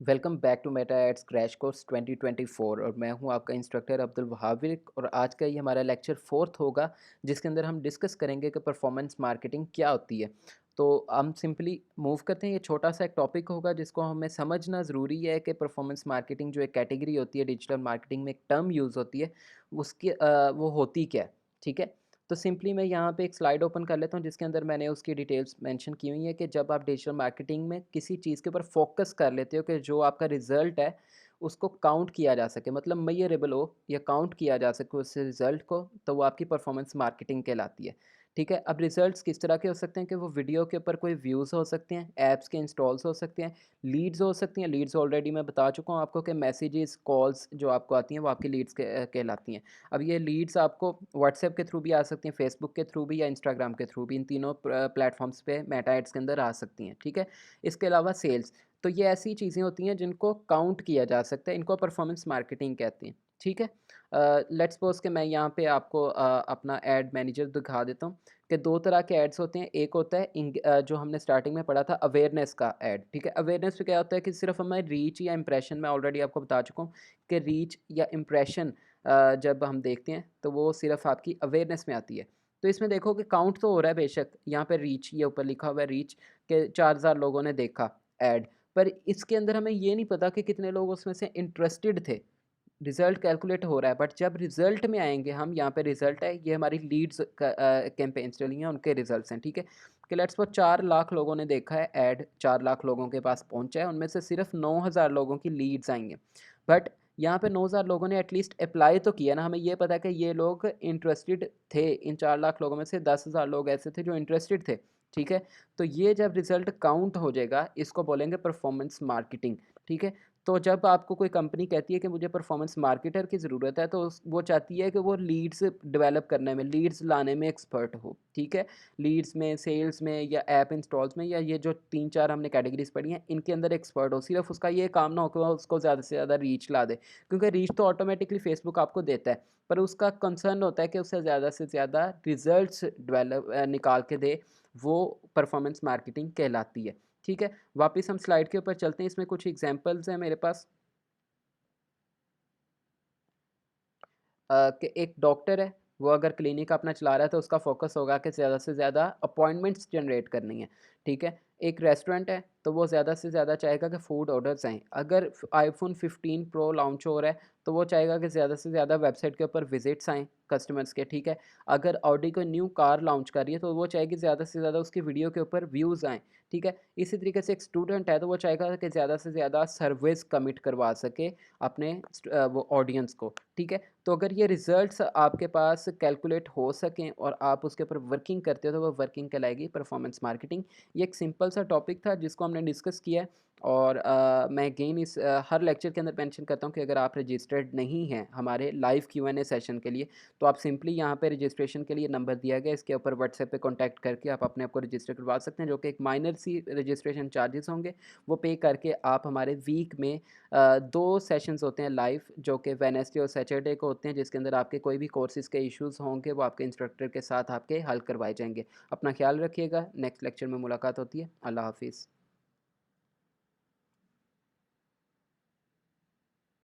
Welcome back to Meta ads crash course 2024 और मैं हूं आपका इंस्ट्रक्टर अब्दुल वहाबिक और आज का ये हमारा लेक्चर फोर्थ होगा जिसके अंदर हम डिस्कस करेंगे कि परफॉर्मेंस मार्केटिंग क्या होती है। तो हम सिंपली मूव करते हैं। ये छोटा सा एक टॉपिक होगा जिसको हमें समझना ज़रूरी है कि परफॉर्मेंस मार्केटिंग जो एक कैटेगरी होती है डिजिटल मार्केटिंग में एक टर्म यूज़ होती है उसकी वो होती क्या है। ठीक है। तो सिंपली मैं यहाँ पे एक स्लाइड ओपन कर लेता हूँ जिसके अंदर मैंने उसकी डिटेल्स मेंशन की हुई है कि जब आप डिजिटल मार्केटिंग में किसी चीज़ के ऊपर फोकस कर लेते हो कि जो आपका रिज़ल्ट है उसको काउंट किया जा सके, मतलब मेजरेबल हो या काउंट किया जा सके उस रिज़ल्ट को, तो वो आपकी परफॉर्मेंस मार्केटिंग कहलाती है। ठीक है। अब रिजल्ट्स किस तरह के हो सकते हैं कि वो वीडियो के ऊपर कोई व्यूज़ हो सकते हैं, ऐप्स के इंस्टॉल्स हो सकते हैं, लीड्स हो सकती हैं। लीड्स ऑलरेडी मैं बता चुका हूँ आपको कि मैसेजेस कॉल्स जो आपको आती हैं वो आपकी लीड्स कहलाती हैं। अब ये लीड्स आपको व्हाट्सएप के थ्रू भी आ सकती हैं, फेसबुक के थ्रू भी या इंस्टाग्राम के थ्रू भी, इन तीनों प्लेटफॉर्म्स पे मेटा एड्स के अंदर आ सकती हैं। ठीक है। इसके अलावा सेल्स, तो ये ऐसी चीज़ें होती हैं जिनको काउंट किया जा सकता है, इनको परफॉर्मेंस मार्केटिंग कहते हैं। ठीक है। लेट्स सपोज कि मैं यहाँ पे आपको अपना एड मैनेजर दिखा देता हूँ कि दो तरह के एड्स होते हैं। एक होता है जो हमने स्टार्टिंग में पढ़ा था अवेयरनेस का ऐड। ठीक है। अवेयरनेस में क्या होता है कि सिर्फ हमें रीच या इंप्रेशन, मैं ऑलरेडी आपको बता चुका हूँ कि रीच या इंप्रेशन जब हम देखते हैं तो वो सिर्फ आपकी अवेयरनेस में आती है। तो इसमें देखो कि काउंट तो हो रहा है, बेशक यहाँ पे रीच, ये ऊपर लिखा हुआ है रीच के 4000 लोगों ने देखा ऐड, पर इसके अंदर हमें ये नहीं पता कि कितने लोग उसमें से इंटरेस्टेड थे। रिज़ल्ट कैलकुलेट हो रहा है बट जब रिज़ल्ट में आएँगे हम, यहाँ पे रिज़ल्ट है, ये हमारी लीड्स कैंपेन्स चली हैं, उनके रिज़ल्ट्स हैं। ठीक है। कि लेट्स सपोज़ 4 लाख लोगों ने देखा है ऐड, 4 लाख लोगों के पास पहुँचा है, उनमें से सिर्फ 9000 लोगों की लीड्स आई हैं। बट यहाँ पे 9000 लोगों ने एटलीस्ट अप्लाई तो किया ना, हमें ये पता है कि ये लोग इंटरेस्टेड थे। इन 4 लाख लोगों में से 10,000 लोग ऐसे थे जो इंटरेस्टेड थे। ठीक है। तो ये जब रिज़ल्ट काउंट हो जाएगा इसको बोलेंगे परफॉर्मेंस मार्केटिंग। ठीक है। तो जब आपको कोई कंपनी कहती है कि मुझे परफॉर्मेंस मार्केटर की ज़रूरत है, तो वो चाहती है कि वो लीड्स डेवलप करने में, लीड्स लाने में एक्सपर्ट हो। ठीक है। लीड्स में, सेल्स में या ऐप इंस्टॉल्स में, या ये जो तीन चार हमने कैटेगरीज पढ़ी हैं इनके अंदर एक्सपर्ट हो। सिर्फ उसका ये काम ना हो कि वो उसको ज़्यादा से ज़्यादा रीच ला दे, क्योंकि रीच तो ऑटोमेटिकली फेसबुक आपको देता है, पर उसका कंसर्न होता है कि उसे ज़्यादा से ज़्यादा रिजल्ट्स डेवलप निकाल के दे। वो परफॉर्मेंस मार्केटिंग कहलाती है। ठीक है। वापस हम स्लाइड के ऊपर चलते हैं। इसमें कुछ एग्जांपल्स हैं मेरे पास। कि एक डॉक्टर है, वो अगर क्लिनिक अपना चला रहा है तो उसका फोकस होगा कि ज़्यादा से ज़्यादा अपॉइंटमेंट्स जनरेट करनी है। ठीक है। एक रेस्टोरेंट है तो वो ज़्यादा से ज़्यादा चाहेगा कि फ़ूड ऑर्डर्स आएँ। अगर आईफ़ोन 15 प्रो लॉन्च हो रहा है तो वो चाहेगा कि ज़्यादा से ज़्यादा वेबसाइट के ऊपर विज़िट्स आएँ कस्टमर्स के। ठीक है। अगर ऑडी कोई न्यू कार लॉन्च कर रही है तो वो चाहेगी ज़्यादा से ज़्यादा उसकी वीडियो के ऊपर व्यूज़ आएँ। ठीक है। इसी तरीके से एक स्टूडेंट है तो वो चाहेगा कि ज़्यादा से ज़्यादा सर्विस कमिट करवा सके अपने वो ऑडियंस को। ठीक है। तो अगर ये रिज़ल्ट्स आपके पास कैलकुलेट हो सकें और आप उसके ऊपर वर्किंग करते हो तो वो वर्किंग कहलाएगी परफॉर्मेंस मार्केटिंग। ये एक सिंपल सा टॉपिक था जिसको हमने डिस्कस किया है। और मैं अगेन इस हर लेक्चर के अंदर मेंशन करता हूँ कि अगर आप रजिस्टर्ड नहीं हैं हमारे लाइव Q&A सेशन के लिए, तो आप सिंपली यहाँ पे रजिस्ट्रेशन के लिए नंबर दिया गया, इसके ऊपर व्हाट्सएप पे कॉन्टैक्ट करके आप अपने आप को रजिस्टर करवा सकते हैं, जो कि एक माइनर सी रजिस्ट्रेशन चार्जेस होंगे। वो पे करके आप हमारे वीक में 2 सेशंस होते हैं लाइव, जो कि वेडनेसडे और सैटरडे को होते हैं, जिसके अंदर आपके कोई भी कोर्सेज़ के इश्यूज़ होंगे वो आपके इंस्ट्रक्टर के साथ आपके हल करवाए जाएँगे। अपना ख़्याल रखिएगा। नेक्स्ट लेक्चर में मुलाकात होती है। अल्लाह हाफ़िज़।